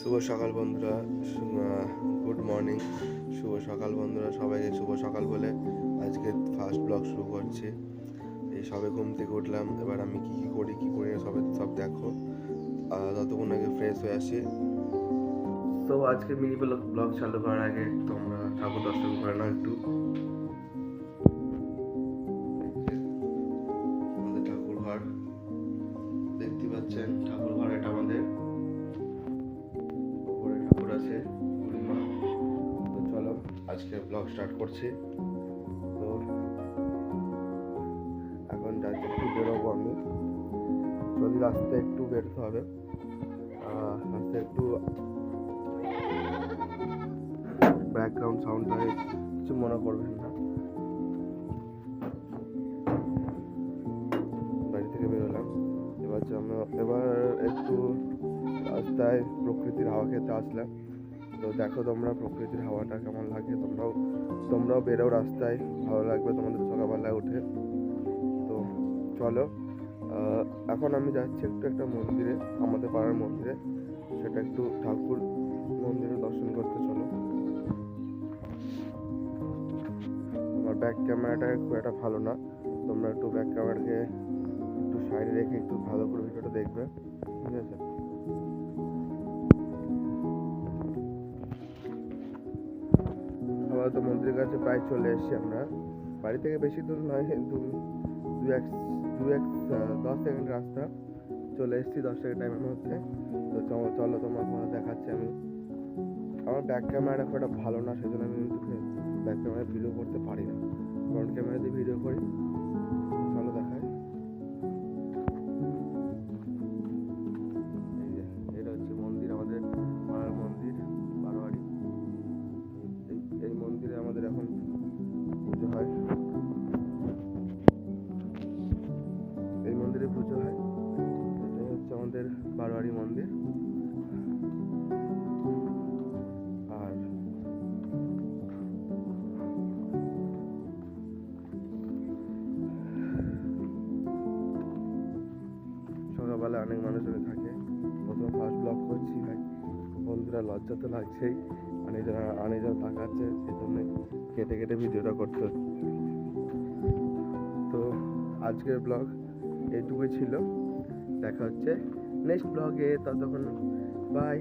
শুভ সকাল বন্ধুরা, good morning. শুভ সকাল বন্ধুরা, সবাইকে শুভ সকাল বলে আজকে ফার্স্ট ব্লগ শুরু করছি। এই সবে ঘুম থেকে উঠলাম, এবার আমি কী করি সব দেখো। ততক্ষণ আগে ফ্রেশ হয়ে আসি। তো আজকে মিনি ব্লগ চালু করার আগে তোমরা ঠাকুর দর্শন করে নাও একটু। আমাদের ঠাকুর ঘর দেখতে পাচ্ছেন, ঠাকুর ঘর এটা আমাদের। উপরে ঠাকুর আছে, পূর্ণিমা। তো চলো আজকে ব্লগ স্টার্ট করছি। তো এখন যাচ্ছি, একটু বেরোবো আমি। যদি রাস্তায় একটু বেরোতে হবে, রাস্তায় একটু ব্যাকগ্রাউন্ড সাউন্ড হয়, কিছু মনে করবেন না। বাড়ি থেকে বেরোলাম, এবার একটু রাস্তায় প্রকৃতির হাওয়া খেতে আসলাম। তো দেখো তোমরা প্রকৃতির হাওয়াটা কেমন লাগে। তোমরাও বেরো রাস্তায়, ভালো লাগবে তোমাদের সকালবেলায় উঠে। তো চলো, এখন আমি যাচ্ছি একটু একটা মন্দিরে, আমাদের পাড়ার মন্দিরে। সেটা একটু ঠাকুর মন্দিরে দর্শন করতে। চলো। আমার ব্যাক ক্যামেরাটা খুব একটা ভালো না, তোমরা একটু ব্যাক ক্যামেরাকে একটু সাইডে রেখে একটু ভালো করে ভিডিওটা দেখবে, ঠিক আছে? আমরা তো মন্দিরের কাছে প্রায় চলে এসেছি। আমরা বাড়ি থেকে বেশি দূর নয়, দু এক 10 সেকেন্ড রাস্তা চলে এসেছি, 10 সেকেন্ড টাইমের মধ্যে। তো চলো তোমার দেখাচ্ছি আমি। আমার ব্যাক ক্যামেরাটা খুব একটা ভালো না, সেজন্য আমি কিন্তু ব্যাক ক্যামেরায় ভিডিও করতে পারি না। ফ্রন্ট ক্যামেরা দিয়ে ভিডিও করি। চলো দেখাই। এটা হচ্ছে মন্দির, আমাদের পাড়ার মন্দির, বারোয়ারি। এই মন্দিরে আমাদের এখন পুজো হয়, এই মন্দিরে পুজো হয়। এটাই হচ্ছে আমাদের বারোয়ারি মন্দির। আর সকালবেলা অনেক মানুষজন থাকে। প্রথম ফার্স্ট ব্লগ করছি ভাই, বন্ধুরা লজ্জা তো লাগছেই, অনেকজন তাকাচ্ছে, সেই জন্য কেটে কেটে ভিডিওটা করতে হচ্ছে। তো আজকের ব্লগ এইটুকুই ছিল, দেখা হচ্ছে নেক্সট ব্লগে। ততক্ষণ বাই।